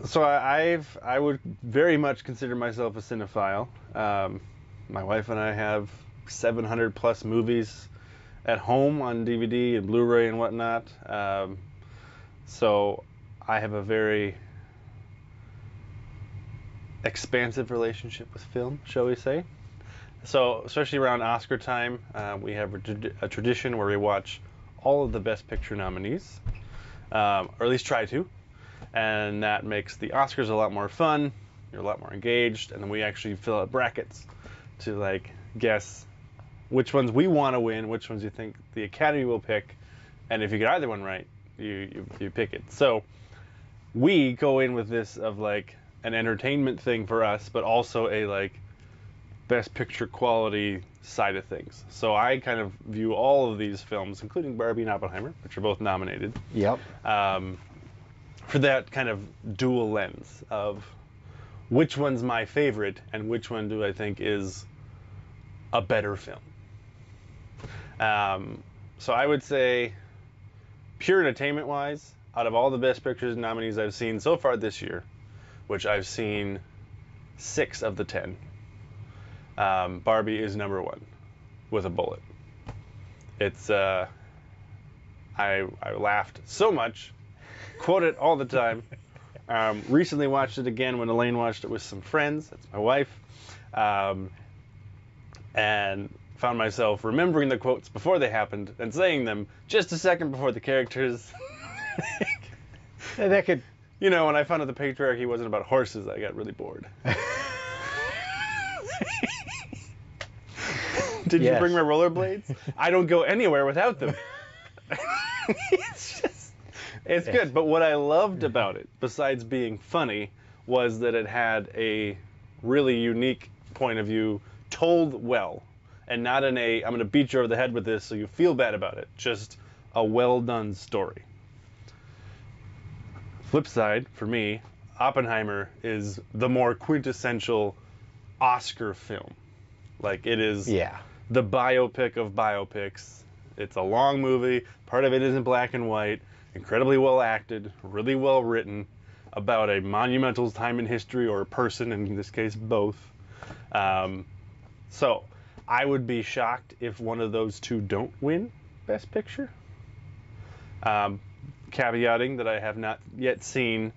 So I would very much consider myself a cinephile. My wife and I have 700 plus movies at home on DVD and Blu-ray and whatnot. So I have a very expansive relationship with film, shall we say. So especially around Oscar time, we have a tradition where we watch all of the Best Picture nominees, or at least try to. And that makes the Oscars a lot more fun. You're a lot more engaged, and then we actually fill out brackets to like guess which ones we want to win, which ones you think the Academy will pick, and if you get either one right, you pick it. So we go in with this of like an entertainment thing for us, but also a like Best Picture quality side of things. So I kind of view all of these films, including Barbie and Oppenheimer, which are both nominated. Yep. For that kind of dual lens of which one's my favorite and which one do I think is a better film. So I would say, pure entertainment wise, out of all the Best Pictures nominees I've seen so far this year, which I've seen 6 of the 10, Barbie is number 1 with a bullet. It's I laughed so much, quote it all the time. Recently watched it again when Elaine watched it with some friends. That's my wife. And found myself remembering the quotes before they happened and saying them just a second before the characters. That could... You know, when I found out the patriarchy wasn't about horses, I got really bored. Did you bring my rollerblades? I don't go anywhere without them. It's good. But what I loved about it, besides being funny, was that it had a really unique point of view told well. And not in a, I'm going to beat you over the head with this so you feel bad about it. Just a well done story. Flip side, for me, Oppenheimer is the more quintessential Oscar film. Like, it is the biopic of biopics. It's a long movie. Part of it is in black and white. Incredibly well acted, really well written, about a monumental time in history, or a person, in this case, both. So, I would be shocked if one of those two don't win Best Picture. Caveating that I have not yet seen,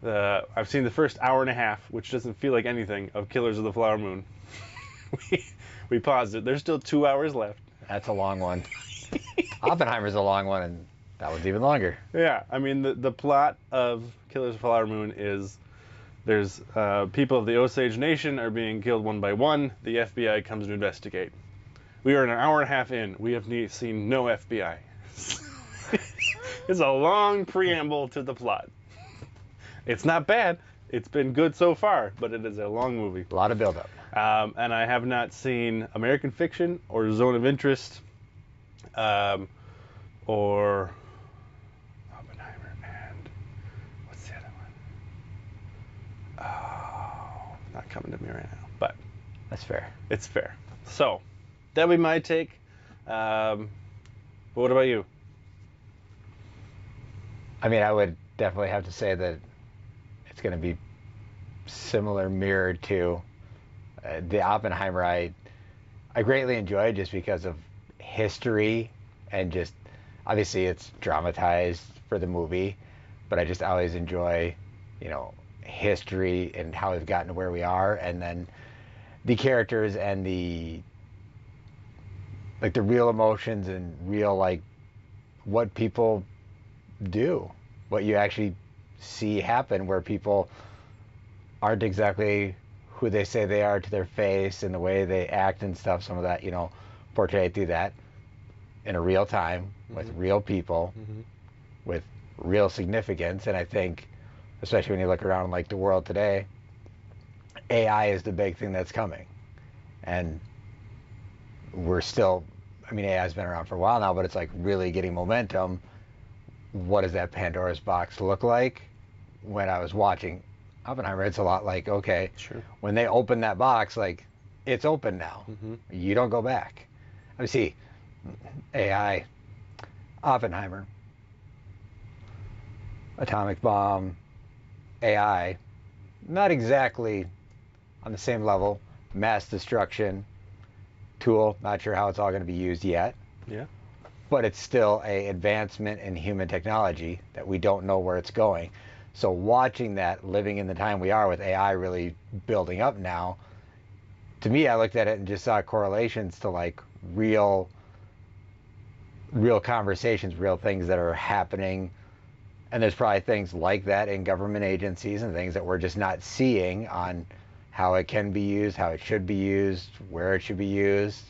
I've seen the first hour and a half, which doesn't feel like anything, of Killers of the Flower Moon. we paused it. There's still 2 hours left. That's a long one. Oppenheimer's a long one, and that one's even longer. Yeah, I mean, the plot of Killers of the Flower Moon is there's people of the Osage Nation are being killed one by one. The FBI comes to investigate. We are an hour and a half in. We have seen no FBI. It's a long preamble to the plot. It's not bad. It's been good so far, but it is a long movie. A lot of buildup. And I have not seen American Fiction or Zone of Interest, or Oppenheimer, and what's the other one? Oh, not coming to me right now, but that's fair. It's fair. So that'd be my take. But what about you? I mean, I would definitely have to say that it's going to be similar, mirrored to the Oppenheimer. I greatly enjoyed just because of history, and just obviously it's dramatized for the movie, but I just always enjoy, you know, history and how we've gotten to where we are, and then the characters and the real emotions and real, like, what people do, what you actually see happen, where people aren't exactly who they say they are to their face, and the way they act and stuff. Some of that, you know, portrayed through that in a real time with real people, with real significance. And I think, especially when you look around like the world today, AI is the big thing that's coming. And we're still, I mean, AI has been around for a while now, but it's like really getting momentum. What does that Pandora's box look like? When I was watching Oppenheimer, it's a lot like, okay, when they open that box, like, it's open now. You don't go back. I mean, see, AI, Oppenheimer, atomic bomb, AI, not exactly on the same level, mass destruction tool, not sure how it's all going to be used yet, Yeah. but it's still a advancement in human technology that we don't know where it's going. So watching that, living in the time we are with AI really building up now, to me, I looked at it and just saw correlations to like real conversations, real things that are happening. And there's probably things like that in government agencies and things that we're just not seeing on how it can be used, how it should be used, where it should be used.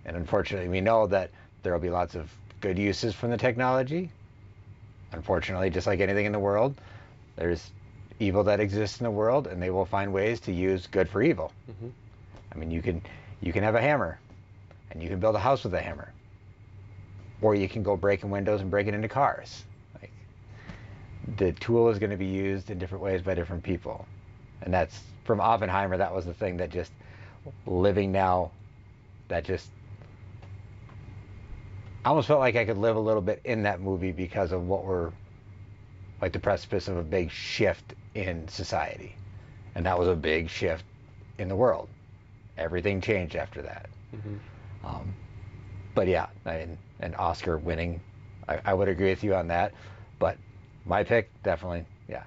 And unfortunately, we know that there will be lots of good uses from the technology. Unfortunately, just like anything in the world, there's evil that exists in the world, and they will find ways to use good for evil. Mm-hmm. I mean, you can have a hammer, and you can build a house with a hammer, or you can go breaking windows and break it into cars. Like, the tool is going to be used in different ways by different people, and that's from Oppenheimer. That was the thing that just living now, that just I almost felt like I could live a little bit in that movie because of what we're like the precipice of a big shift in society, and that was a big shift in the world. Everything changed after that. Mm-hmm. But yeah, an Oscar winning, I would agree with you on that. But my pick, definitely, yeah.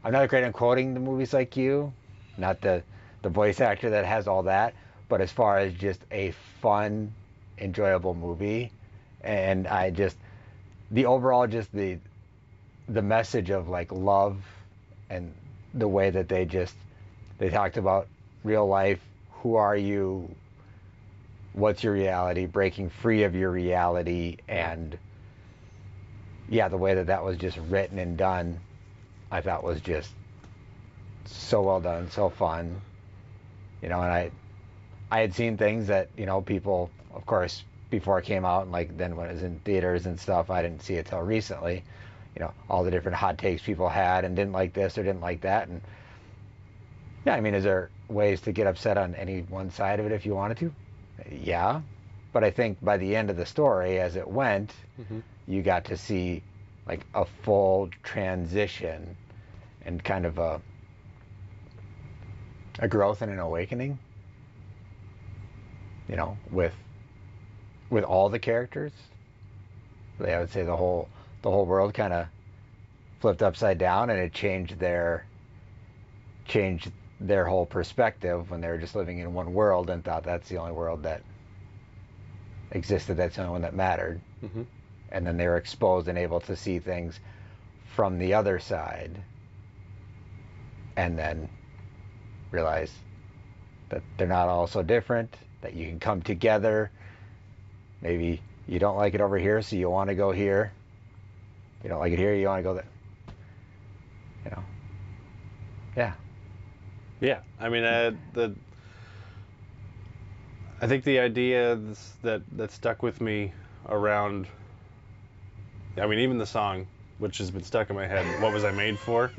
I'm not great at quoting the movies like you, not the voice actor that has all that, but as far as just a fun, enjoyable movie, and I just the overall just the message of like love and the way that they talked about real life, who are you, what's your reality, breaking free of your reality, and yeah, the way that was just written and done, I thought was just so well done, so fun, and I had seen things that people, of course, before it came out, and like then when it was in theaters and stuff, I didn't see it till recently, all the different hot takes people had and didn't like this or didn't like that, and yeah, I mean, is there ways to get upset on any one side of it if you wanted to? Yeah, but I think by the end of the story, as it went, Mm-hmm. you got to see like a full transition and kind of a growth and an awakening, with all the characters. I would say the whole world kind of flipped upside down, and it changed their whole perspective when they were just living in one world and thought that's the only world that existed, that's the only one that mattered. Mm-hmm. And then they were exposed and able to see things from the other side, and then realize that they're not all so different, that you can come together. Maybe you don't like it over here, so you want to go here. You don't like it here, you want to go there. Yeah. Yeah, I mean, I think the idea that stuck with me around, I mean, even the song, which has been stuck in my head, "What Was I Made For?"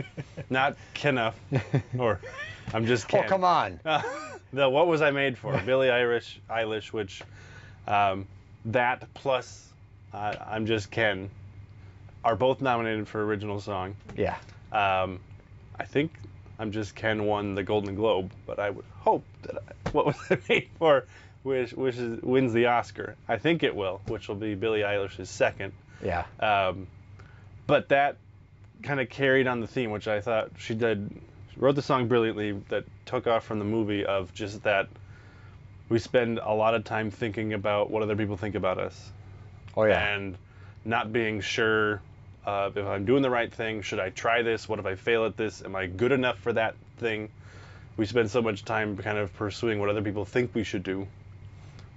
Not Kenneth, or I'm just Ken. Oh, come on. The "What Was I Made For?" Billie Eilish, which that plus I'm Just Ken are both nominated for original song. Yeah. I think I'm Just Ken won the Golden Globe, but I would hope that What Was I Made For, wins the Oscar. I think it will, which will be Billie Eilish's second. Yeah. But that kind of carried on the theme, which I thought she did. She wrote the song brilliantly, that took off from the movie of just that we spend a lot of time thinking about what other people think about us. Oh, yeah. And not being sure if I'm doing the right thing. Should I try this? What if I fail at this? Am I good enough for that thing? We spend so much time kind of pursuing what other people think we should do,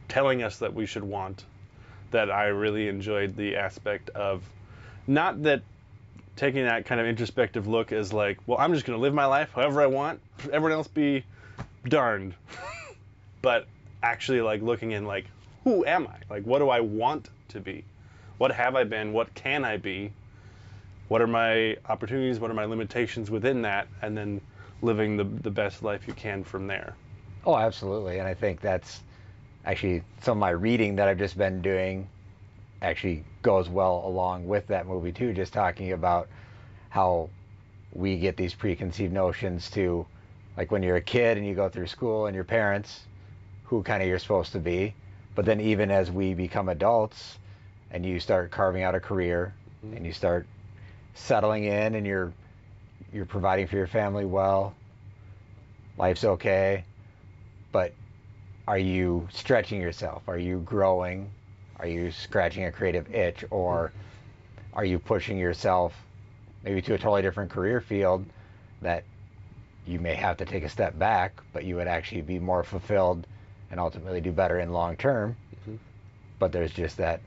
telling us that we should want, that I really enjoyed the aspect of not that taking that kind of introspective look as like, well, I'm just going to live my life however I want, everyone else be darned. But actually like looking in like, who am I? Like, what do I want to be? What have I been? What can I be? What are my opportunities? What are my limitations within that? And then living the best life you can from there. Oh, absolutely. And I think that's actually some of my reading that I've just been doing actually goes well along with that movie too, just talking about how we get these preconceived notions to, like when you're a kid and you go through school and your parents, who kind of you're supposed to be. But then even as we become adults and you start carving out a career and you start settling in and you're providing for your family well, life's okay, but are you stretching yourself? Are you growing? Are you scratching a creative itch? Or are you pushing yourself maybe to a totally different career field that you may have to take a step back, but you would actually be more fulfilled and ultimately do better in long term? But there's just that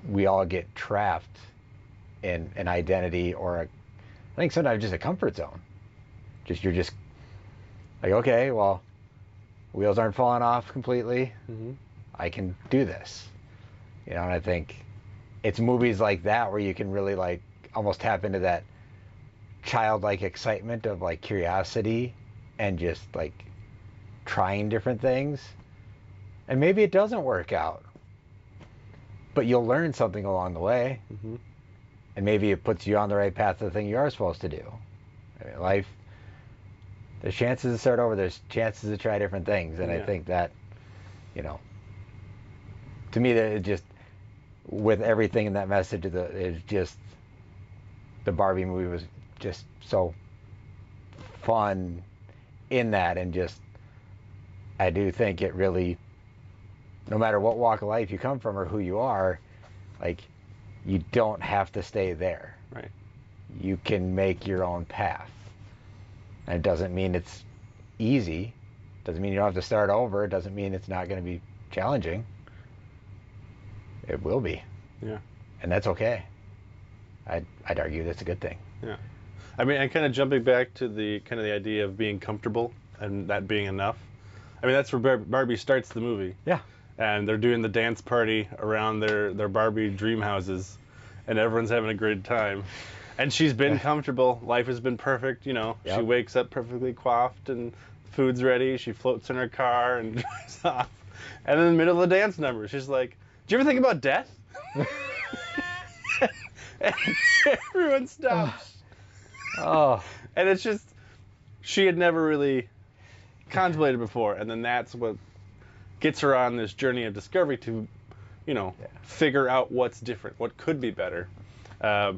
we all get trapped in an identity or I think sometimes just a comfort zone. You're just like, okay, well, wheels aren't falling off completely. I can do this. And I think it's movies like that where you can really like almost tap into that childlike excitement of like curiosity and just like trying different things. And maybe it doesn't work out, but you'll learn something along the way. And maybe it puts you on the right path to the thing you are supposed to do. I mean, life, there's chances to start over, there's chances to try different things. And I think that, to me, that it just, with everything in that message, it's just, the Barbie movie was just so fun in that. And just, I do think it really, no matter what walk of life you come from or who you are, like, you don't have to stay there. Right. You can make your own path. And it doesn't mean it's easy. Doesn't mean you don't have to start over. It doesn't mean it's not going to be challenging. It will be. Yeah. And that's okay. I'd argue that's a good thing. Yeah. I mean, and kind of jumping back to the kind of the idea of being comfortable and that being enough. I mean, that's where Barbie starts the movie. Yeah. And they're doing the dance party around their Barbie dream houses, and everyone's having a great time. And she's been comfortable. Life has been perfect, She wakes up perfectly coiffed and food's ready. She floats in her car and drives off. And in the middle of the dance number, she's like, "Do you ever think about death?" And everyone stops. Oh. And it's just, she had never really contemplated before. And then that's what gets her on this journey of discovery to, figure out what's different, what could be better. I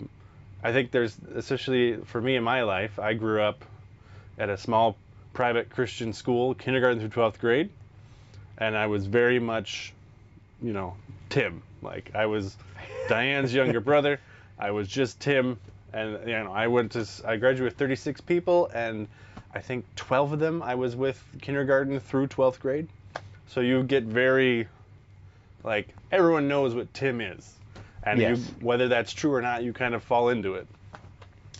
think there's, especially for me in my life, I grew up at a small private Christian school, kindergarten through 12th grade, and I was very much, Tim. Like, I was Diane's younger brother. I was just Tim, and I graduated with 36 people, and I think 12 of them I was with kindergarten through 12th grade. So you get very, like, everyone knows what Tim is. And whether that's true or not, you kind of fall into it.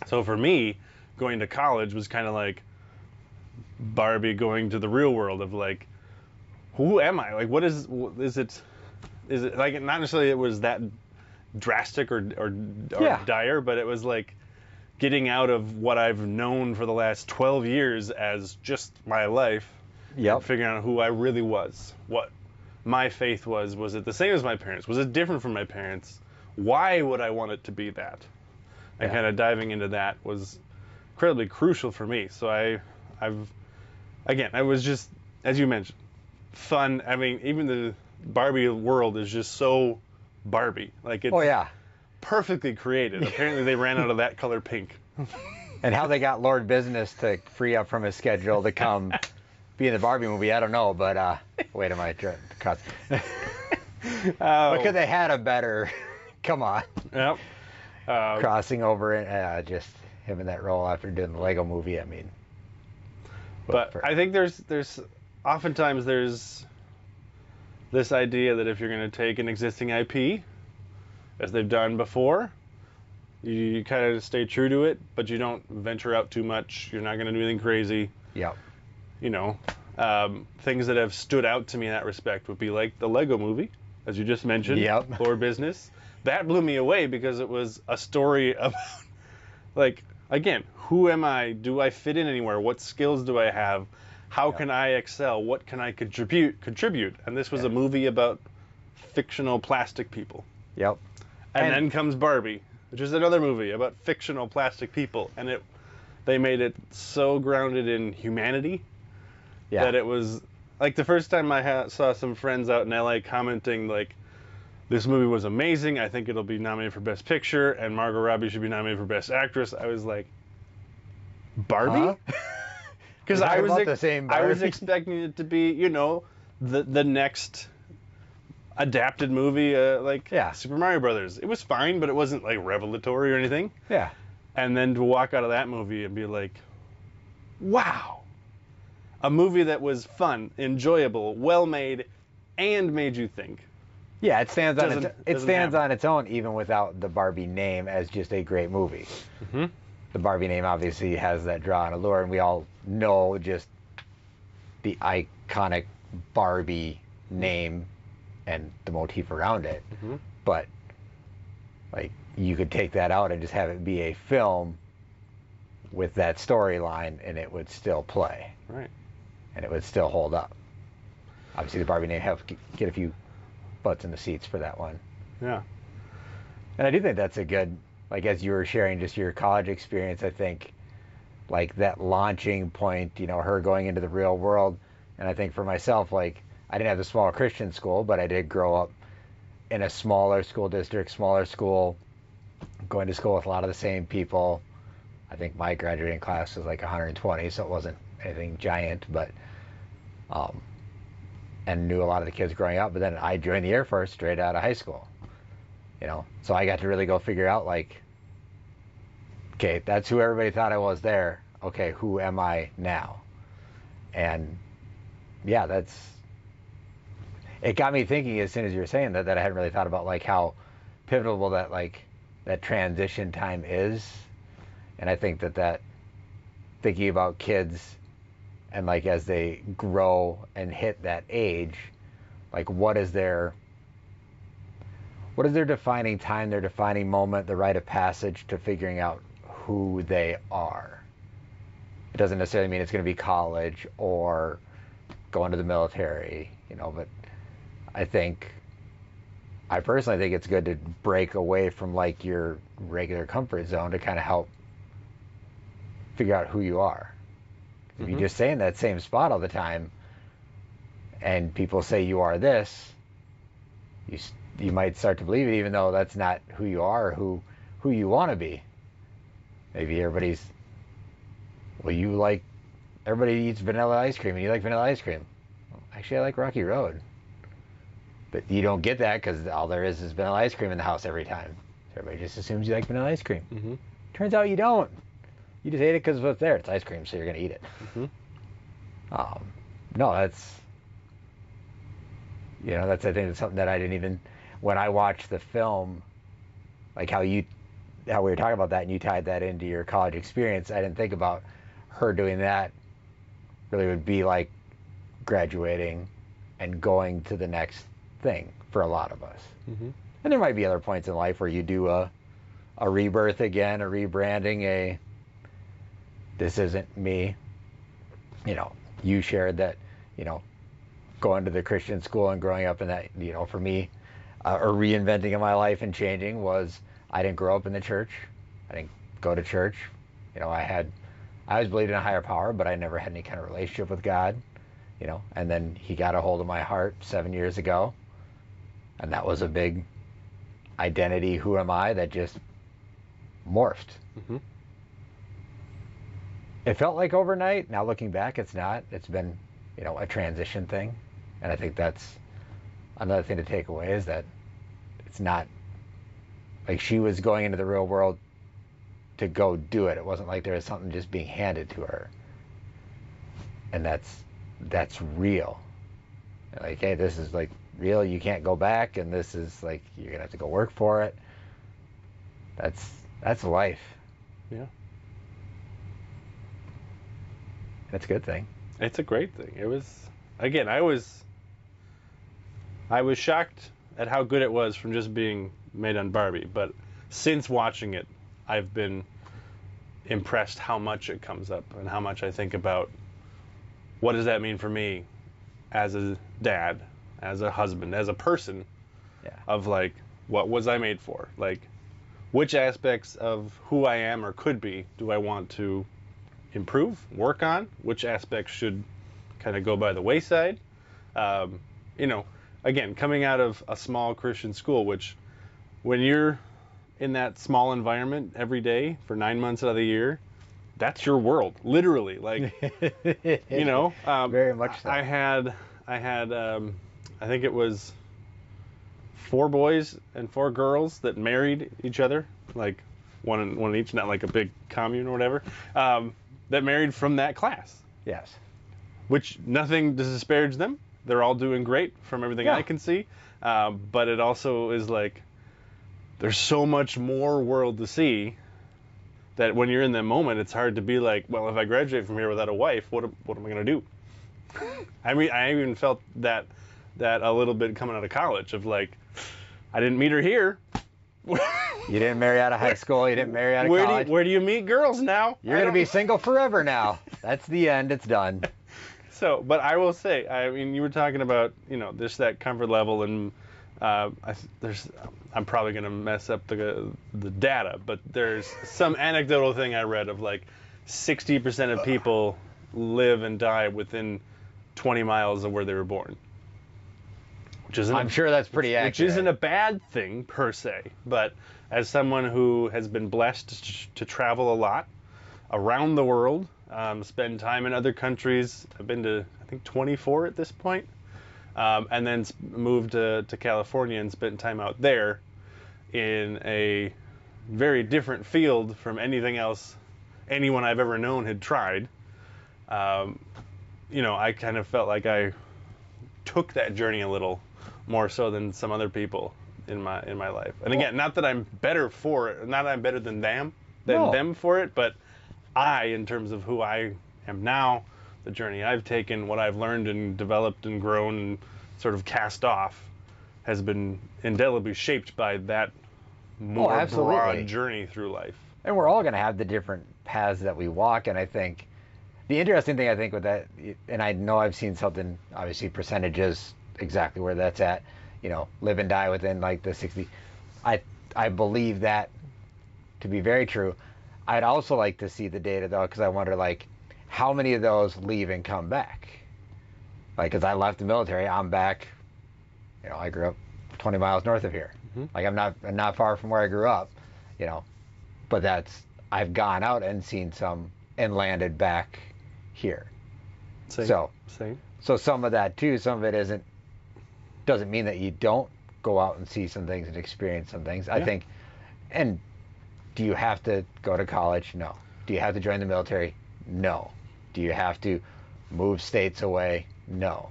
So for me, going to college was kind of like Barbie going to the real world of like, who am I? Like, what is it like, not necessarily it was that drastic or dire, but it was like getting out of what I've known for the last 12 years as just my life. And figuring out who I really was, what my faith was. Was it the same as my parents? Was it different from my parents? Why would I want it to be that? And kind of diving into that was incredibly crucial for me. So I was just, as you mentioned, fun. I mean, even the Barbie world is just so Barbie. Like, it's perfectly created. Apparently they ran out of that color pink. And how they got Lord Business to free up from his schedule to come be in the Barbie movie, I don't know, but wait a minute, because they had a better, come on. Yep. Crossing over and just him in that role after doing the Lego movie, I mean. But I think there's oftentimes there's this idea that if you're going to take an existing IP, as they've done before, you kind of stay true to it, but you don't venture out too much. You're not going to do anything crazy. Yep. Things that have stood out to me in that respect would be like the Lego movie, as you just mentioned, Core Business. That blew me away because it was a story about, like, again, who am I? Do I fit in anywhere? What skills do I have? How can I excel? What can I contribute? And this was a movie about fictional plastic people. Yep. And then comes Barbie. which is another movie about fictional plastic people, and they made it so grounded in humanity that it was like the first time I saw some friends out in LA commenting like, this movie was amazing, I think it'll be nominated for Best Picture, and Margot Robbie should be nominated for Best Actress. I was like, Barbie? Because I was expecting it to be, you know, the next adapted movie, like Super Mario Brothers. It was fine, but it wasn't like revelatory or anything. Yeah. And then to walk out of that movie and be like, wow, a movie that was fun, enjoyable, well made, and made you think. Yeah, it stands on its own even without the Barbie name as just a great movie. Mm-hmm. The Barbie name obviously has that draw and allure, and we all know just the iconic Barbie name and the motif around it. Mm-hmm. But like, you could take that out and just have it be a film with that storyline, and it would still play. Right. And it would still hold up. Obviously, the Barbie name get a few butts in the seats for that one. Yeah. And I do think that's a good, like, as you were sharing just your college experience, I think like that launching point, you know, her going into the real world. And I think for myself, like, I didn't have the small Christian school, but I did grow up in a smaller school district, smaller school, going to school with a lot of the same people. I think my graduating class was like 120, so it wasn't anything giant, but and knew a lot of the kids growing up. But then I joined the Air Force straight out of high school, you know, so I got to really go figure out, like, okay, that's who everybody thought I was there. Okay, who am I now? And yeah, it got me thinking as soon as you were saying that I hadn't really thought about like how pivotal that, like, that transition time is. And I think that thinking about kids and like as they grow and hit that age, like what is their defining time, their defining moment, the rite of passage to figuring out who they are. It doesn't necessarily mean it's going to be college or going to the military, you know, but I personally think it's good to break away from like your regular comfort zone to kind of help figure out who you are. If you just stay in that same spot all the time and people say you are this, you might start to believe it even though that's not who you are or who you want to be. Maybe everybody eats vanilla ice cream and you like vanilla ice cream. Well, actually, I like Rocky Road. But you don't get that because all there is vanilla ice cream in the house every time. So everybody just assumes you like vanilla ice cream. Mm-hmm. Turns out you don't. You just ate it because it's there. It's ice cream, so you're going to eat it. Mm-hmm. No, I think it's something that I didn't even, when I watched the film, like how we were talking about that and you tied that into your college experience, I didn't think about her doing that really would be like graduating and going to the next thing for a lot of us. Mm-hmm. And there might be other points in life where you do a rebirth again, a rebranding, this isn't me. You know, you shared that, you know, going to the Christian school and growing up in that, you know, for me, a reinventing of my life and changing was I didn't grow up in the church. I didn't go to church. You know, I always believed in a higher power, but I never had any kind of relationship with God, you know, and then he got a hold of my heart 7 years ago. And that was a big identity, who am I, that just morphed. Mm-hmm. It felt like overnight. Now looking back, it's not. It's been, you know, a transition thing. And I think that's another thing to take away is that it's not like she was going into the real world to go do it. It wasn't like there was something just being handed to her. And that's real. Like, hey, this is like real. You can't go back, and this is like you're gonna have to go work for it. That's life. Yeah. That's a good thing. It's a great thing. It was, again, I was shocked at how good it was from just being made on Barbie, but since watching it, I've been impressed how much it comes up and how much I think about what does that mean for me as a dad, as a husband, as a person, of like, what was I made for? Like, which aspects of who I am or could be do I want to improve, work on? Which aspects should kind of go by the wayside? You know, again, coming out of a small Christian school, which when you're in that small environment every day for 9 months out of the year, that's your world, literally. Like, you know, very much so. I had, I think it was 4 boys and 4 girls that married each other, like one each, not like a big commune or whatever, that married from that class. Yes. Which nothing to disparage them. They're all doing great from everything I can see. But it also is like, there's so much more world to see that when you're in that moment, it's hard to be like, well, if I graduate from here without a wife, what am I going to do? I mean, I even felt that a little bit coming out of college of like, I didn't meet her here. You didn't marry out of high school. You didn't marry out of college. Where do you meet girls now? You're going to be single forever now. That's the end. It's done. So, but I will say, I mean, you were talking about, you know, just that comfort level, and I'm probably going to mess up the data, but there's some anecdotal thing I read of like 60% of people live and die within 20 miles of where they were born. I'm sure that's pretty accurate. Which isn't a bad thing per se, but as someone who has been blessed to travel a lot around the world, spend time in other countries, I've been to, I think, 24 at this point, and then moved to California and spent time out there in a very different field from anything else anyone I've ever known had tried. You know, I kind of felt like I took that journey a little more so than some other people in my life. And again, not that I'm better for it, not that I'm better than them for it, but in terms of who I am now, the journey I've taken, what I've learned and developed and grown and sort of cast off, has been indelibly shaped by that more broad journey through life. And we're all going to have the different paths that we walk, and I think the interesting thing, I think, with that, and I know I've seen something, obviously percentages, exactly where that's at, you know, live and die within like the 60. I believe that to be very true. I'd also like to see the data, though, because I wonder, like, how many of those leave and come back? Like, because I left the military, I'm back, you know, I grew up 20 miles north of here. Mm-hmm. Like, I'm not far from where I grew up, you know, but I've gone out and seen some and landed back here. Same. So some of that, too, some of it doesn't mean that you don't go out and see some things and experience some things. I think, and do you have to go to college? No. Do you have to join the military? No. Do you have to move states away? No.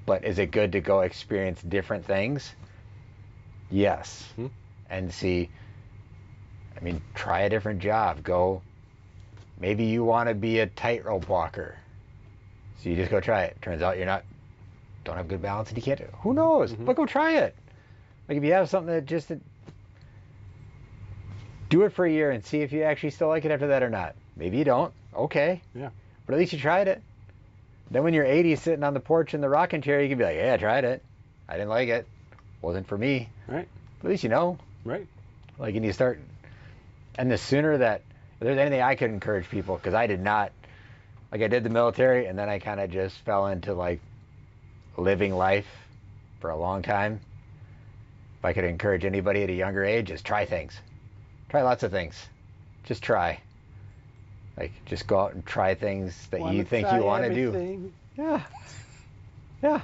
But is it good to go experience different things? Yes. Mm-hmm. And see, I mean, try a different job. Go, maybe you want to be a tightrope walker. So you just go try it. Turns out don't have good balance and you can't do it. Who knows? Mm-hmm. But go try it. Like, if you have something that do it for a year and see if you actually still like it after that or not. Maybe you don't. Okay. Yeah. But at least you tried it. Then when you're 80 sitting on the porch in the rocking chair, you can be like, yeah, I tried it. I didn't like it. Wasn't for me. Right. But at least you know. Right. Like, and you start, and the sooner that, if there's anything I could encourage people, because I did not, like, I did the military and then I kind of just fell into like living life for a long time. If I could encourage anybody at a younger age, just try things. Try lots of things. Just try. Like, just go out and try things that you think you want to do. Yeah. Yeah.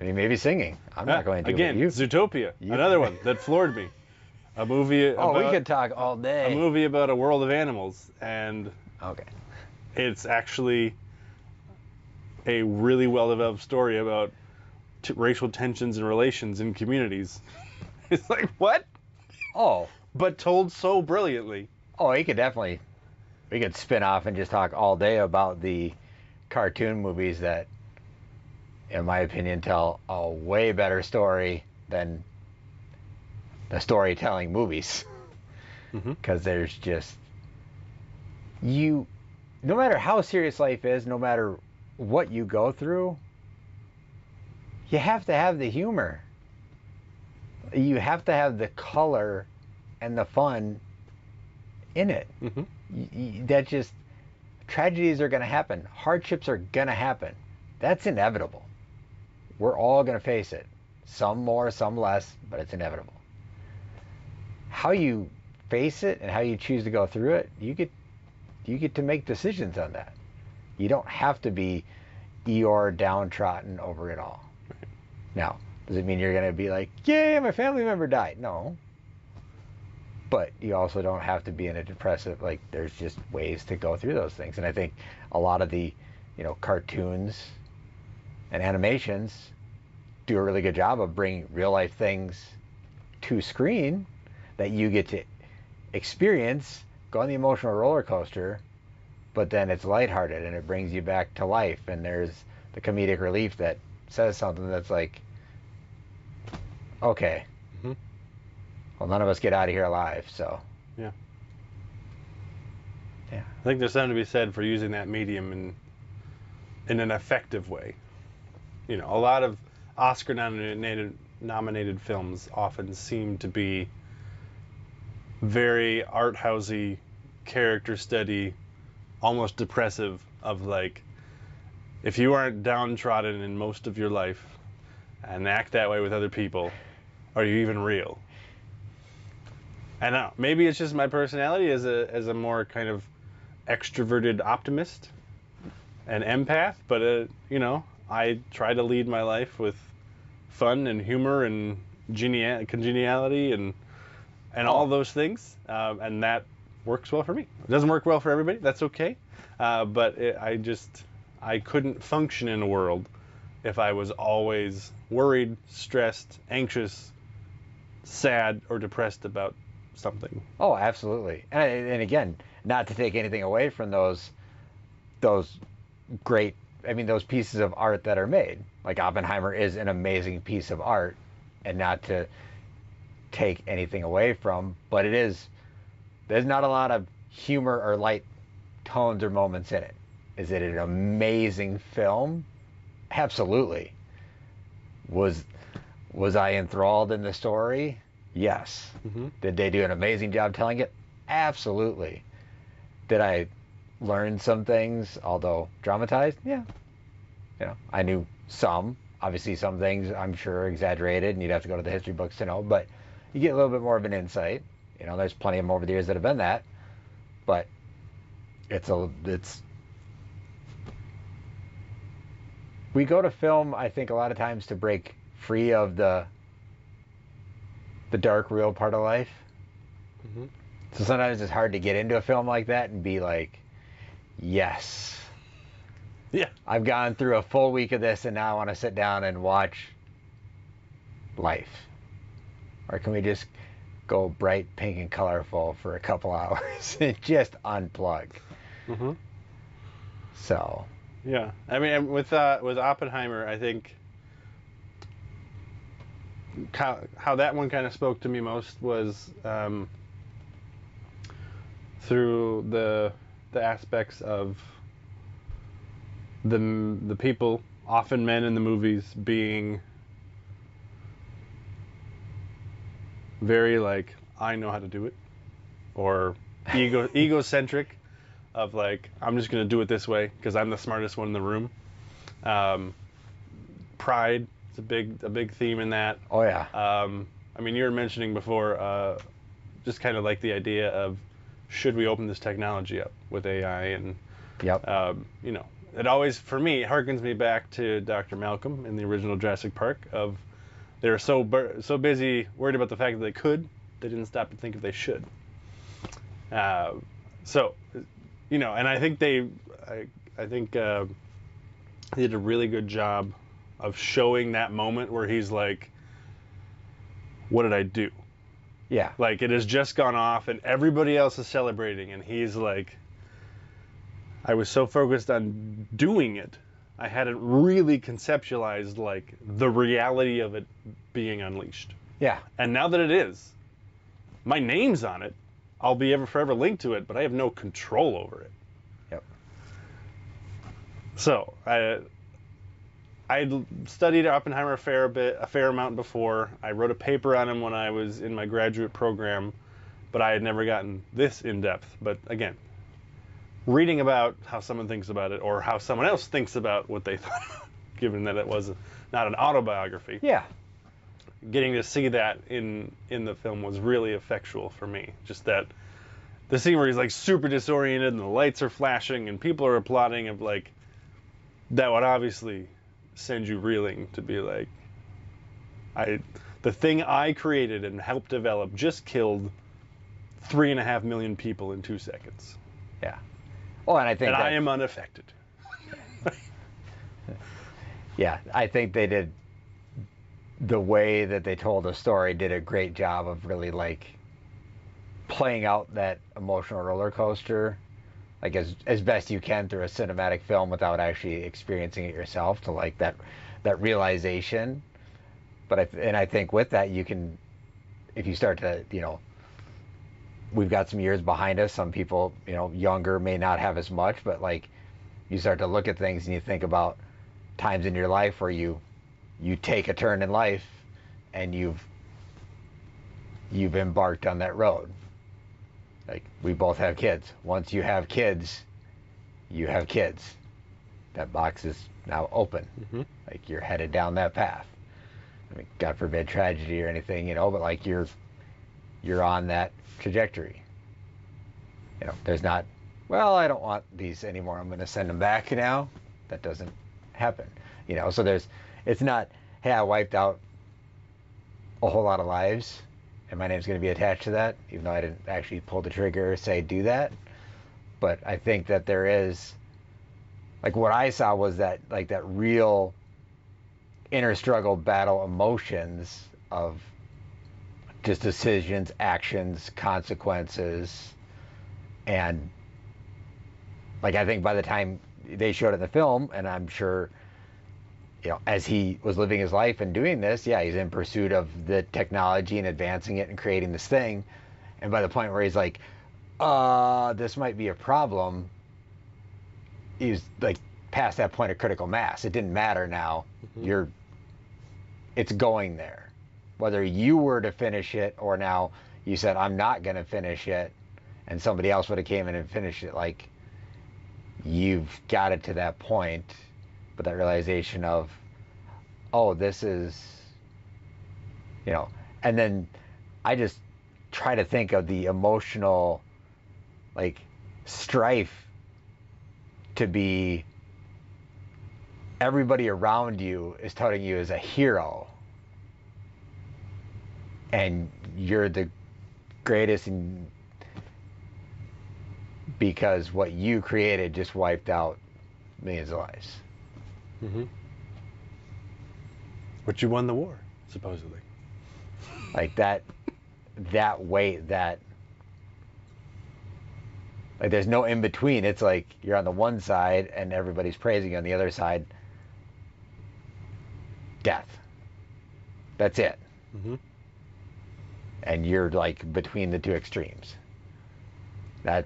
I mean, maybe singing. I'm not going to do it. Again, Zootopia, another one that floored me. A movie about, we could talk all day. A movie about a world of animals, and it's actually a really well-developed story about racial tensions and relations in communities. It's like, what? Oh. But told so brilliantly. Oh, we could spin off and just talk all day about the cartoon movies that, in my opinion, tell a way better story than the storytelling movies. Because there's just, no matter how serious life is, no matter what you go through, you have to have the humor. You have to have the color and the fun in it. That just, tragedies are going to happen. Hardships are going to happen. That's inevitable. We're all going to face it. Some more, some less, but it's inevitable. How you face it and how you choose to go through it, you get to make decisions on that. You don't have to be Eeyore downtrodden over it all. Now, does it mean you're going to be like, yay, my family member died? No. But you also don't have to be in a depressive, like, there's just ways to go through those things. And I think a lot of the, cartoons and animations do a really good job of bringing real life things to screen that you get to experience, go on the emotional roller coaster, but then it's lighthearted and it brings you back to life. And there's the comedic relief that says something that's like, okay, well, none of us get out of here alive, so. Yeah. Yeah. I think there's something to be said for using that medium in an effective way. A lot of Oscar nominated films often seem to be very art housey, character study, almost depressive, of like, if you aren't downtrodden in most of your life and act that way with other people, are you even real? I don't know. Maybe it's just my personality as a more kind of extroverted optimist and empath, but I try to lead my life with fun and humor and congeniality and all those things, and that works well for me. It doesn't work well for everybody. That's okay, but I couldn't function in a world if I was always worried, stressed, anxious, sad, or depressed about something. Oh, absolutely. And again, not to take anything away from those great, those pieces of art that are made. Like Oppenheimer is an amazing piece of art, and not to take anything away from, but there's not a lot of humor or light tones or moments in it. Is it an amazing film? Absolutely. Was I enthralled in the story? Yes. Did they do an amazing job telling it? Absolutely. Did I learn some things, although dramatized? Yeah. I knew some. Obviously, some things I'm sure exaggerated, and you'd have to go to the history books to know, but you get a little bit more of an insight. There's plenty of them over the years that have been that, but we go to film, I think, a lot of times to break free of the dark, real part of life. So sometimes it's hard to get into a film like that and be like, yes. Yeah. I've gone through a full week of this, and now I want to sit down and watch life. Or can we just go bright, pink, and colorful for a couple hours and just unplug? So. Yeah. With Oppenheimer, I think how that one kind of spoke to me most was through the aspects of the people, often men in the movies, being very like, I know how to do it, or egocentric, of like, I'm just gonna do it this way because I'm the smartest one in the room. Pride is a big theme in that. Oh yeah. You were mentioning before, just kind of like the idea of, should we open this technology up with AI? And Yep. It always, for me, harkens me back to Dr. Malcolm in the original Jurassic Park. Of, they were so busy worried about the fact that they could, they didn't stop to think if they should. And I think they did a really good job of showing that moment where he's like, what did I do? Yeah. Like, it has just gone off and everybody else is celebrating, and he's like, I was so focused on doing it, I hadn't really conceptualized like the reality of it being unleashed. Yeah. And now that it is, my name's on it, I'll be forever linked to it, but I have no control over it. Yep. So I studied Oppenheimer a fair amount before. I wrote a paper on him when I was in my graduate program, but I had never gotten this in depth. But again, reading about how someone thinks about it, or how someone else thinks about what they thought, given that it was not an autobiography. Yeah. Getting to see that in the film was really effectual for me. Just that the scene where he's like super disoriented and the lights are flashing and people are applauding, of like, that would obviously send you reeling to be like, the thing I created and helped develop just killed 3.5 million people in 2 seconds. Yeah. Well, and I think I am unaffected. Yeah, I think they did, the way that they told the story did a great job of really like playing out that emotional roller coaster, like as best you can through a cinematic film without actually experiencing it yourself, to like that realization. But I think with that, you can, if you start to, we've got some years behind us. Some people, younger may not have as much, but like you start to look at things and you think about times in your life where you take a turn in life and you've embarked on that road. Like, we both have kids. Once you have kids, you have kids. That box is now open. Mm-hmm. Like, you're headed down that path. I mean, God forbid tragedy or anything, but like you're on that trajectory. There's not, well, I don't want these anymore, I'm going to send them back now. That doesn't happen. So it's not, hey, I wiped out a whole lot of lives and my name's going to be attached to that, even though I didn't actually pull the trigger or say do that. But I think that there is, like, what I saw was that, like, that real inner struggle battle emotions of just decisions, actions, consequences. And like, I think by the time they showed it in the film, and I'm sure, as he was living his life and doing this, yeah, he's in pursuit of the technology and advancing it and creating this thing. And by the point where he's like, this might be a problem, he was like past that point of critical mass. It didn't matter now. Mm-hmm. It's going there. Whether you were to finish it or now you said, I'm not going to finish it, and somebody else would have came in and finished it, like, you've got it to that point. But that realization of, oh, this is, and then I just try to think of the emotional, like, strife to be, everybody around you is touting you as a hero, and you're the greatest, because what you created just wiped out millions of lives. Mm-hmm. But you won the war, supposedly. Like that weight, that, like, there's no in between. It's like you're on the one side and everybody's praising you. On the other side, death. That's it. Mm-hmm. And you're like between the two extremes. I'm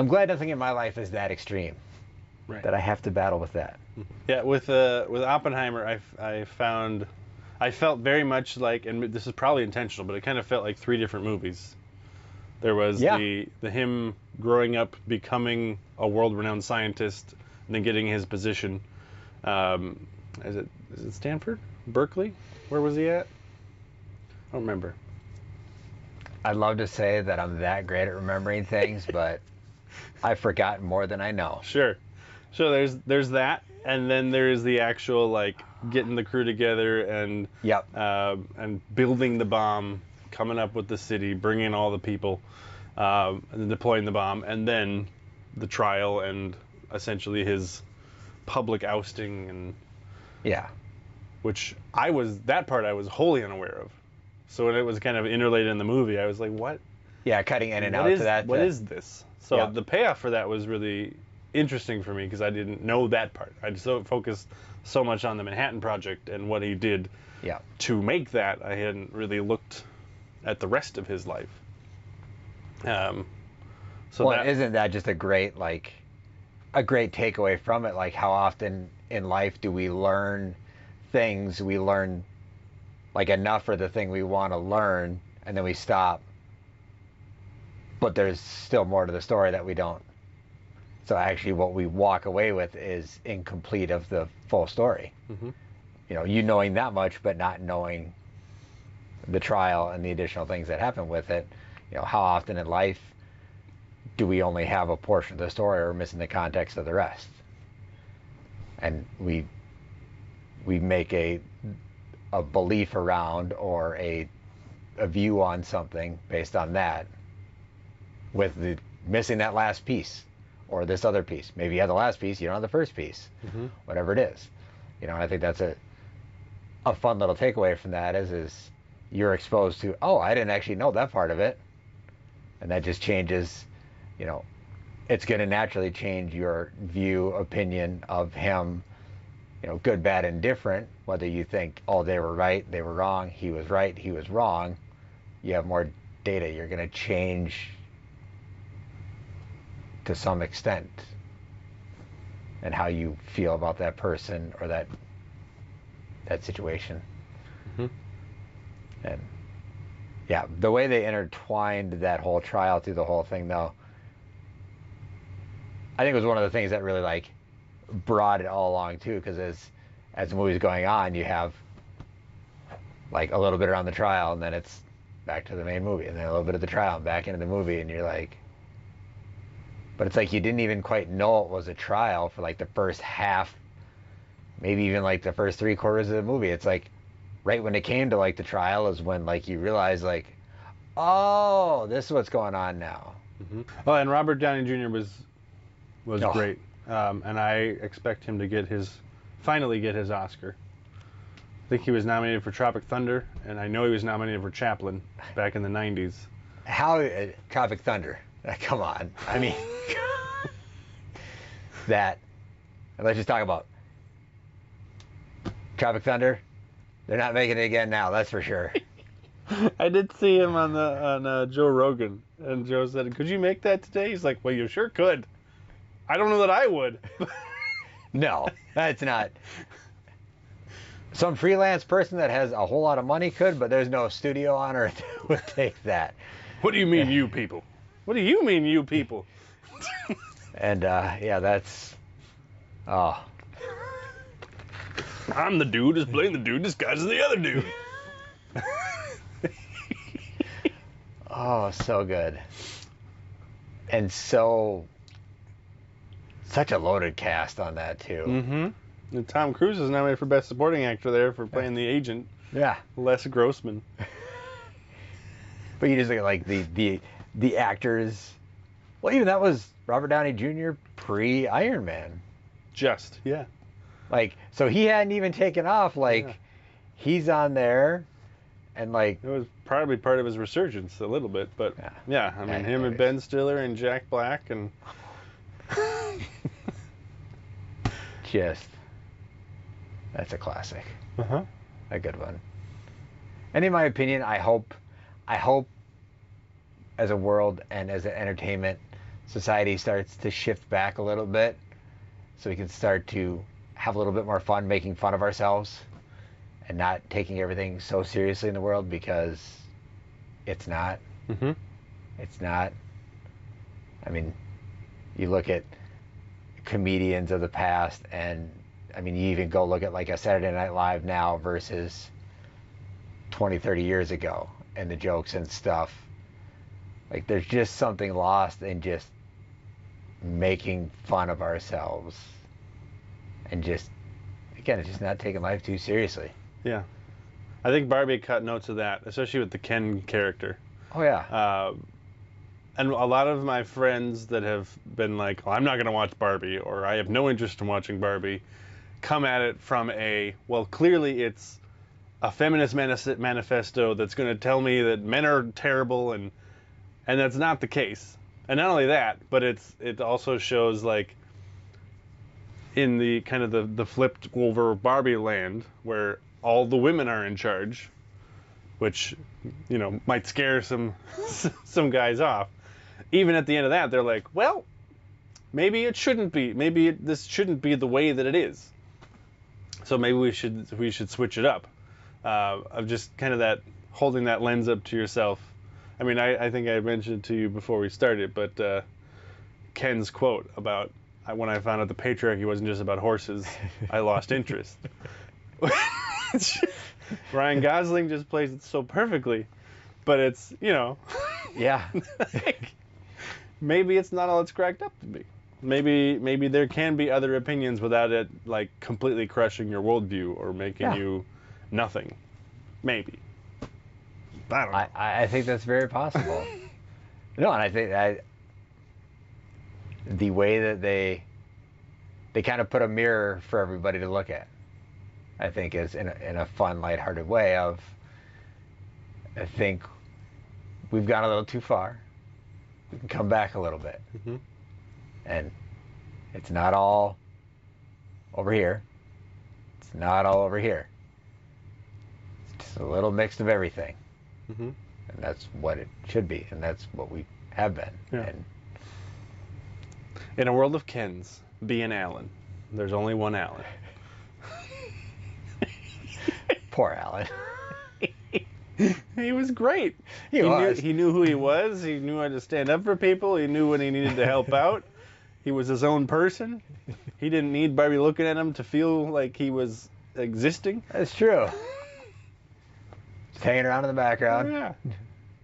glad nothing in my life is that extreme. Right. That I have to battle with that. Yeah, with Oppenheimer, I felt very much like, and this is probably intentional, but it kind of felt like 3 different movies. There was the him growing up, becoming a world-renowned scientist, and then getting his position. Is it Stanford? Berkeley? Where was he at? I don't remember. I'd love to say that I'm that great at remembering things, but I've forgotten more than I know. Sure. So there's that, and then there's the actual, like, getting the crew together and building the bomb, coming up with the city, bringing all the people, and then deploying the bomb, and then the trial and essentially his public ousting, and which that part I was wholly unaware of. So when it was kind of interlated in the movie, I was like, what? Yeah, cutting in and out to that. What is this? So the payoff for that was really interesting for me, because I didn't know that part. I just focused so much on the Manhattan Project and what he did to make that. I hadn't really looked at the rest of his life. Isn't that just a great takeaway from it? Like, how often in life do we learn things? We learn like enough for the thing we want to learn, and then we stop. But there's still more to the story that we don't. So actually, what we walk away with is incomplete of the full story. Mm-hmm. You know, you knowing that much, but not knowing the trial and the additional things that happen with it. You know, how often in life do we only have a portion of the story or missing the context of the rest? And we make a belief around or a view on something based on that, with the missing that last piece or this other piece. Maybe you have the last piece, you don't have the first piece, whatever it is. You know, and I think that's a fun little takeaway from that is you're exposed to, oh, I didn't actually know that part of it. And that just changes, you know, it's going to naturally change your view, opinion of him, you know, good, bad, and different. Whether you think, oh, they were right, they were wrong, he was right, he was wrong. You have more data. You're going to change to some extent and how you feel about that person or that situation. And yeah, the way they intertwined that whole trial through the whole thing, though, I think it was one of the things that really like brought it all along too, because as the movie's going on, you have like a little bit around the trial, and then it's back to the main movie, and then a little bit of the trial, and back into the movie, and you're like, but it's like you didn't even quite know it was a trial for like the first half, maybe even like the first 3/4 of the movie. It's like right when it came to like the trial is when like you realize like, oh, this is what's going on now. Well, and Robert Downey Jr. was great, and I expect him to finally get his Oscar. I think he was nominated for Tropic Thunder, and I know he was nominated for Chaplin back in the 90s. How Tropic Thunder? Come on, I mean, that. Let's just talk about Tropic Thunder. They're not making it again now, that's for sure. I did see him on Joe Rogan, and Joe said, "Could you make that today?" He's like, "Well, you sure could. I don't know that I would." No, that's not. Some freelance person that has a whole lot of money could, but there's no studio on earth that would take that. What do you mean, you people? What do you mean, you people? And yeah, that's. Oh. I'm the dude who's playing the dude disguised as the other dude. Oh, so good. And such a loaded cast on that too. And Tom Cruise is nominated for Best Supporting Actor there for playing the agent. Yeah. Les Grossman. But you just look at like the actors. Well, even that was Robert Downey Jr. pre-Iron Man. Yeah. Like, so he hadn't even taken off. Like, he's on there, and like it was probably part of his resurgence a little bit, but yeah, I mean him and Ben Stiller and Jack Black and just that's a classic. A good one. And in my opinion, I hope as a world and as an entertainment society starts to shift back a little bit, so we can start to have a little bit more fun making fun of ourselves and not taking everything so seriously in the world, because it's not. It's not. I mean, you look at comedians of the past, and I mean, you even go look at like a Saturday Night Live now versus 20, 30 years ago, and the jokes and stuff. Like, there's just something lost in just making fun of ourselves. And just, again, it's just not taking life too seriously. Yeah. I think Barbie cut notes of that, especially with the Ken character. Oh, yeah. And a lot of my friends that have been like, oh, I'm not going to watch Barbie, or I have no interest in watching Barbie, come at it from well, clearly it's a feminist manifesto that's going to tell me that men are terrible, and that's not the case. And not only that, but it also shows like in the kind of the flipped over Barbie land where all the women are in charge, which, you know, might scare some guys off. Even at the end of that, they're like, well, maybe it shouldn't be. Maybe this shouldn't be the way that it is. So maybe we should switch it up. of just kind of that holding that lens up to yourself. I mean, I think I mentioned it to you before we started, but Ken's quote about when I found out the patriarchy wasn't just about horses, I lost interest. Ryan Gosling just plays it so perfectly, but it's, you know, Yeah. like, maybe it's not all it's cracked up to be. Maybe there can be other opinions without it like completely crushing your worldview or making you nothing. Maybe. I don't know. I think that's very possible. No, and I think the way that they kind of put a mirror for everybody to look at, I think is in a fun, lighthearted way of, I think we've gone a little too far. We can come back a little bit. Mm-hmm. And it's not all over here. It's not all over here. It's just a little mix of everything. Mm-hmm. And that's what it should be. And that's what we have been. Yeah. And in a world of Kens, be an Allan. There's only one Allan. poor Allan. He was great. He was. He knew who he was. He knew how to stand up for people. He knew when he needed to help out. He was his own person. He didn't need Barbie looking at him to feel like he was existing. That's true. Just hanging around in the background. Yeah.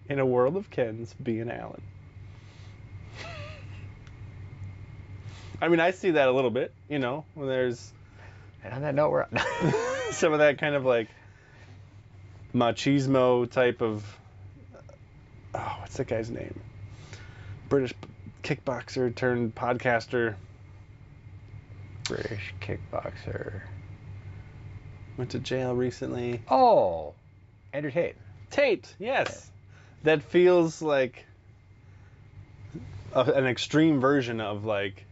In a world of Kens, be an Allan. I mean, I see that a little bit, you know, when there's And on that note, we're some of that kind of like machismo type of, oh, what's that guy's name? British kickboxer turned podcaster. British kickboxer. Went to jail recently. Oh, Andrew Tate. Tate, yes. That feels like an extreme version of like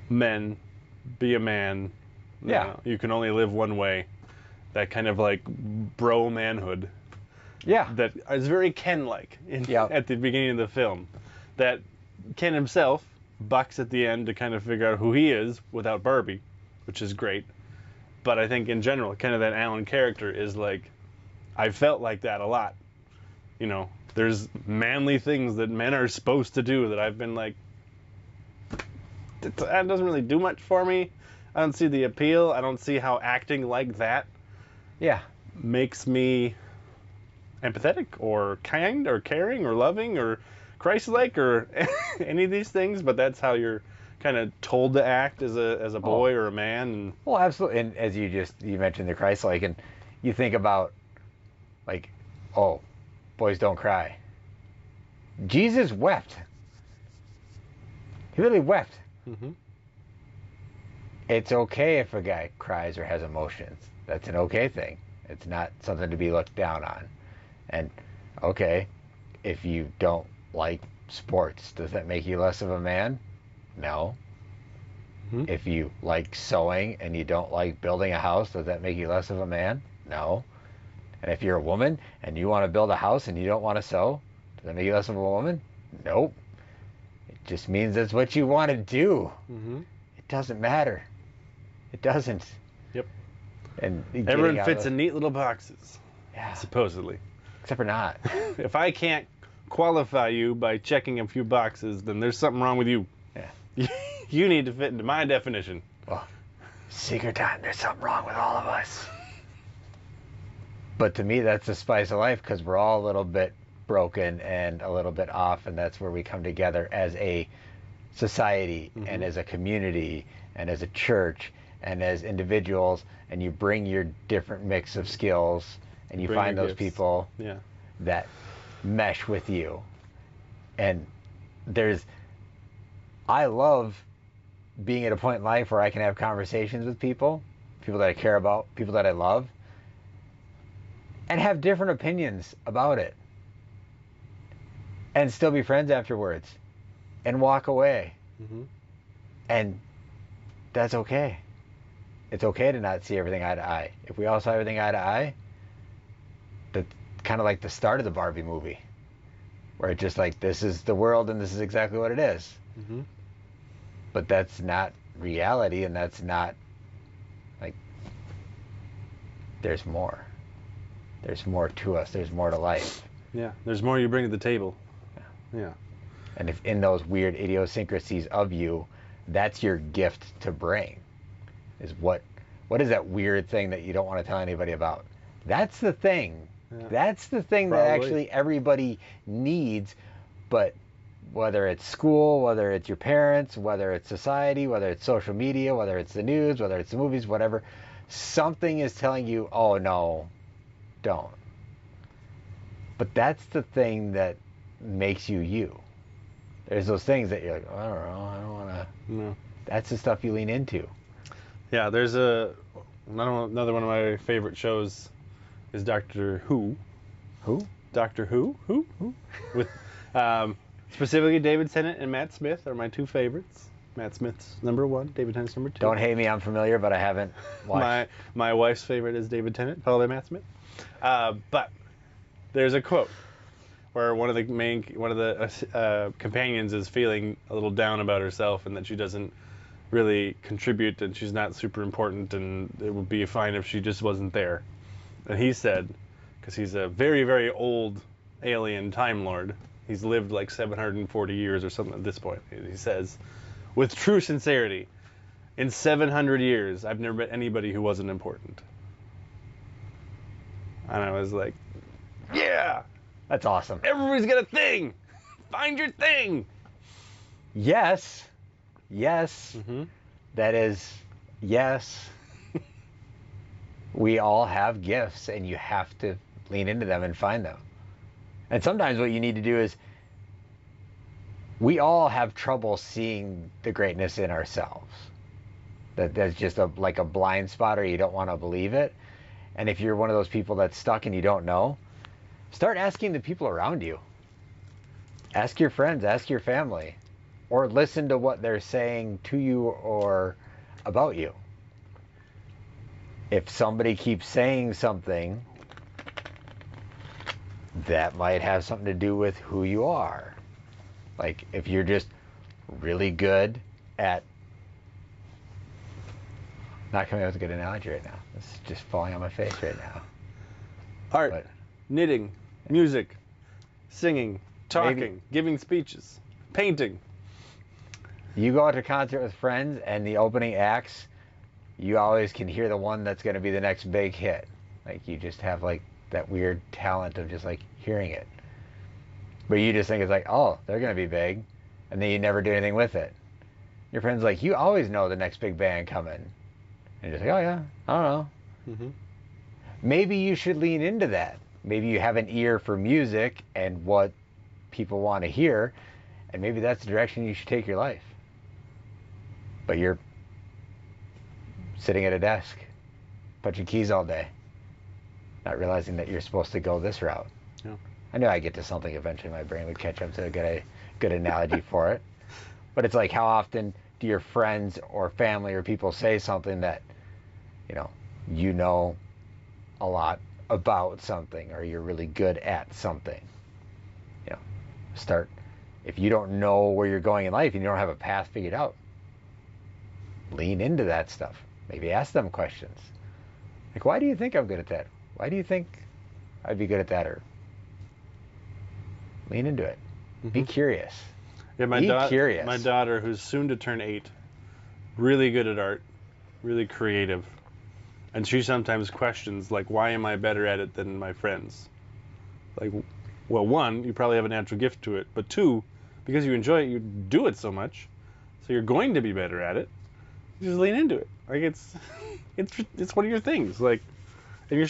men, be a man. Yeah. You can only live one way. That kind of like bro manhood. Yeah. That is very Ken-like at the beginning of the film. That Ken himself bucks at the end to kind of figure out who he is without Barbie, which is great. But I think in general, kind of that Allan character is like, I felt like that a lot. You know, there's manly things that men are supposed to do that I've been like, that doesn't really do much for me. I don't see the appeal. I don't see how acting like that makes me empathetic or kind or caring or loving or Christ-like or any of these things, but that's how you're kind of told to act as a boy or a man. And well, absolutely. And as you mentioned the Christ-like, and you think about like, oh, boys don't cry. Jesus wept. He really wept. mm-hmm. It's okay if a guy cries or has emotions. That's an okay thing. It's not something to be looked down on. And okay, if you don't like sports, does that make you less of a man? No. Mm-hmm. If you like sewing and you don't like building a house, does that make you less of a man? No. And if you're a woman and you want to build a house and you don't want to sew, does that make you less of a woman? Nope. It just means that's what you want to do. Mm-hmm. It doesn't matter. It doesn't. Yep. And everyone fits in neat little boxes. Yeah. Supposedly. Except for not. If I can't qualify you by checking a few boxes, then there's something wrong with you. Yeah. You need to fit into my definition. Well, secret time, there's something wrong with all of us. But to me, that's the spice of life, because we're all a little bit broken and a little bit off, and that's where we come together as a society and as a community and as a church and as individuals, and you bring your different mix of skills and you find those people that mesh with you. And I love being at a point in life where I can have conversations with people that I care about, people that I love, and have different opinions about it, and still be friends afterwards, and walk away. Mm-hmm. And that's okay. It's okay to not see everything eye to eye. If we all saw everything eye to eye, that's kind of like the start of the Barbie movie, where it's just like, this is the world and this is exactly what it is. Mm-hmm. But that's not reality, and that's not like there's more. There's more to us. There's more to life. Yeah, there's more you bring to the table. Yeah. And if in those weird idiosyncrasies of you, that's your gift to bring. Is what is that weird thing that you don't want to tell anybody about? That's the thing. Yeah. That's the thing that actually everybody needs. But whether it's school, whether it's your parents, whether it's society, whether it's social media, whether it's the news, whether it's the movies, whatever, something is telling you, oh no, don't. But that's the thing that makes you you. There's those things that you're like, I don't know, I don't want to. No. That's the stuff you lean into. Yeah, there's another one of my favorite shows is Doctor Who. Who? Doctor Who? Who? With specifically David Tennant and Matt Smith are my two favorites. Matt Smith's number one, David Tennant's number two. Don't hate me, I'm familiar, but I haven't watched. My wife's favorite is David Tennant, followed by Matt Smith. But there's a quote where one of the companions is feeling a little down about herself and that she doesn't really contribute and she's not super important and it would be fine if she just wasn't there. And he said, because he's a very, very old alien Time Lord, he's lived like 740 years or something at this point. He says, with true sincerity, in 700 years, I've never met anybody who wasn't important. And I was like, yeah! That's awesome. Everybody's got a thing! Find your thing! Yes. Yes. Mm-hmm. That is, yes. We all have gifts, and you have to lean into them and find them. And sometimes what you need to do is, we all have trouble seeing the greatness in ourselves. That's just like a blind spot, or you don't want to believe it. And if you're one of those people that's stuck and you don't know, start asking the people around you. Ask your friends, ask your family, or listen to what they're saying to you or about you. If somebody keeps saying something, that might have something to do with who you are. Like if you're just really good at, not coming up with a good analogy right now. It's just falling on my face right now. Art, knitting, music, singing, talking, giving speeches, painting. You go out to a concert with friends and the opening acts, you always can hear the one that's going to be the next big hit. Like you just have like that weird talent of just like hearing it. But you just think it's like, oh, they're going to be big. And then you never do anything with it. Your friend's like, you always know the next big band coming. And you're just like, oh yeah, I don't know. Mm-hmm. Maybe you should lean into that. Maybe you have an ear for music and what people want to hear. And maybe that's the direction you should take your life. But you're sitting at a desk, punching keys all day, not realizing that you're supposed to go this route. Yeah. I knew I'd get to something eventually. My brain would catch up to a good analogy for it. But it's like, how often do your friends or family or people say something that, you know a lot about something, or you're really good at something? If you don't know where you're going in life and you don't have a path figured out, lean into that stuff. Maybe ask them questions. Like, why do you think I'm good at that? Why do you think I'd be good at that? Or lean into it. Mm-hmm. Be curious. Yeah, Be curious. My daughter, who's soon to turn 8, really good at art, really creative. And she sometimes questions, like, why am I better at it than my friends? Like, well, 1, you probably have a natural gift to it. But 2, because you enjoy it, you do it so much, so you're going to be better at it. You just lean into it. Like, it's one of your things. Like, and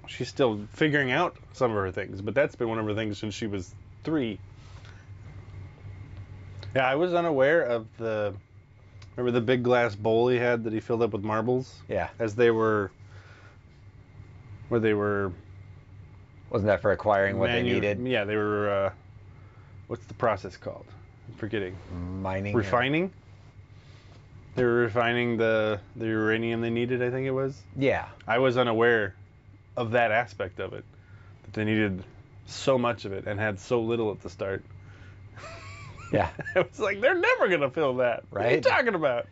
she's still figuring out some of her things, but that's been one of her things since she was 3. Yeah, I was unaware of remember the big glass bowl he had that he filled up with marbles? Yeah. Wasn't that for acquiring what they needed? Yeah, they were, what's the process called? I'm forgetting. Mining? Refining? They were refining the uranium they needed, I think it was. Yeah. I was unaware of that aspect of it, that they needed so much of it and had so little at the start. Yeah. I was like, they're never going to fill that. Right? What are you talking about?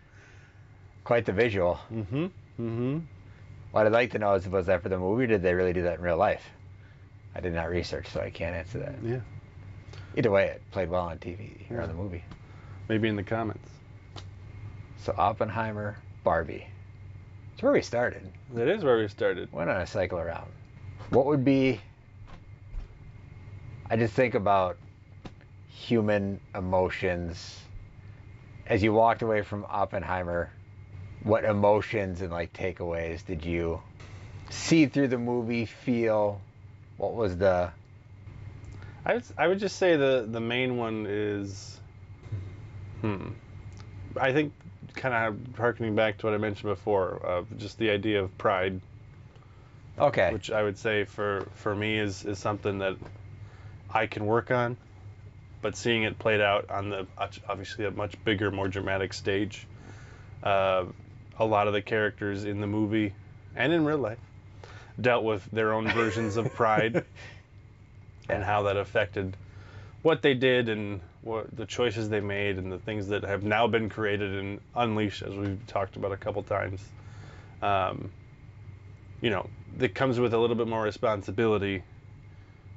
Quite the visual. Mm-hmm. Mm-hmm. What I'd like to know is, was that for the movie, or did they really do that in real life? I did not research, so I can't answer that. Yeah. Either way, it played well on TV or Yeah. on the movie. Maybe in the comments. So Oppenheimer, Barbie. That's where we started. That is where we started. Went on a cycle around. What would be... I just think about human emotions. As you walked away from Oppenheimer, what emotions and like takeaways did you see through the movie, feel? What was the... I would just say the main one is, I think, kind of harkening back to what I mentioned before, of just the idea of pride. Okay. Which I would say for me is something that I can work on, but seeing it played out on the obviously a much bigger, more dramatic stage. A lot of the characters in the movie and in real life dealt with their own versions of pride and how that affected what they did and what the choices they made and the things that have now been created and unleashed, as we've talked about a couple times. That comes with a little bit more responsibility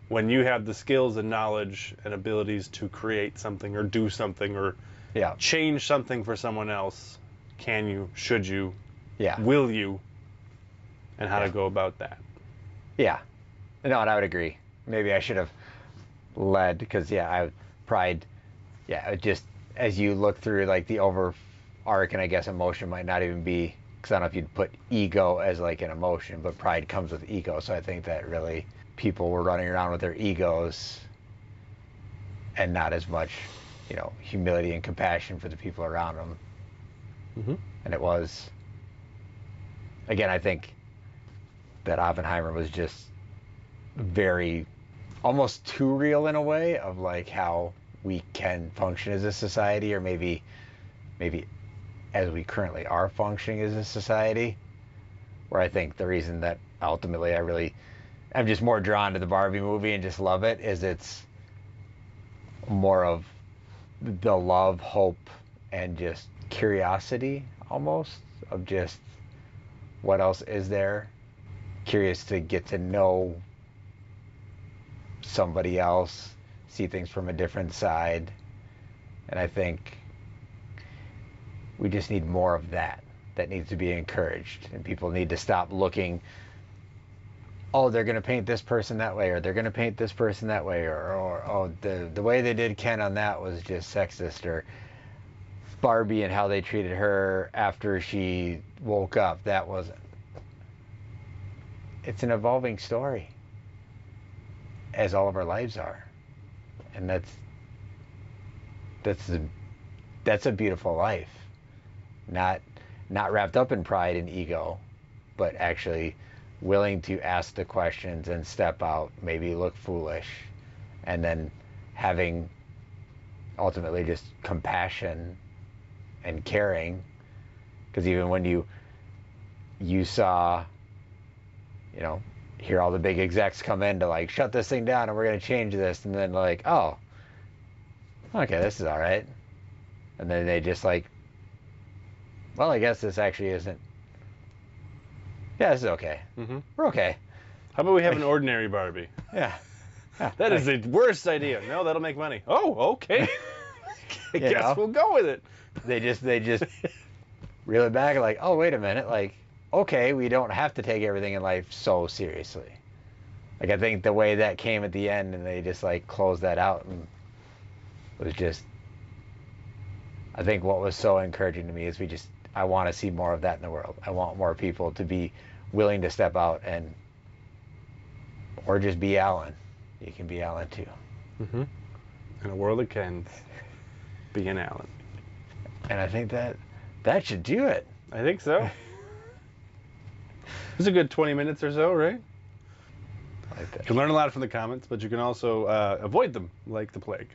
when you have the skills and knowledge and abilities to create something or do something or change something for someone else. Can you? Should you? Yeah. Will you? And how to go about that. Yeah. No, and I would agree. Maybe I should have led, because pride, just as you look through like the overarching, I guess, emotion might not even be, because I don't know if you'd put ego as like an emotion, but pride comes with ego. So I think that really people were running around with their egos and not as much, humility and compassion for the people around them. Mm-hmm. And it was, again, I think that Oppenheimer was just very, almost too real in a way, of like how we can function as a society, or maybe as we currently are functioning as a society, where I think the reason that ultimately I'm just more drawn to the Barbie movie and just love it is it's more of the love, hope, and just curiosity almost of just what else is there. Curious to get to know somebody else, see things from a different side. And I think we just need more of that. That needs to be encouraged. And people need to stop looking, oh, they're going to paint this person that way, or they're going to paint this person that way, or oh, the way they did Ken on that was just sexist, or Barbie and how they treated her after she woke up, that wasn't. It's an evolving story, as all of our lives are. And that's a beautiful life. Not wrapped up in pride and ego, but actually willing to ask the questions and step out, maybe look foolish, and then having ultimately just compassion and caring. Because even when you saw, hear all the big execs come in to like shut this thing down and we're going to change this, and then like, oh, okay, this is all right, and then they just like, well, I guess this actually isn't. Yeah, this is okay. Mm-hmm. We're okay. How about we have an ordinary Barbie? Yeah. That is the worst idea. No, that'll make money. Oh, okay. I guess we'll go with it. They just reel it back, like, oh, wait a minute, like, okay, we don't have to take everything in life so seriously. Like, I think the way that came at the end, and they just like closed that out, and was just, I think what was so encouraging to me is I want to see more of that in the world. I want more people to be willing to step out or just be Allan. You can be Allan too. Mm-hmm. In a world of Kens, be an Allan. And I think that should do it. I think so. It's a good 20 minutes or so, right? I like that. You can learn a lot from the comments, but you can also avoid them like the plague.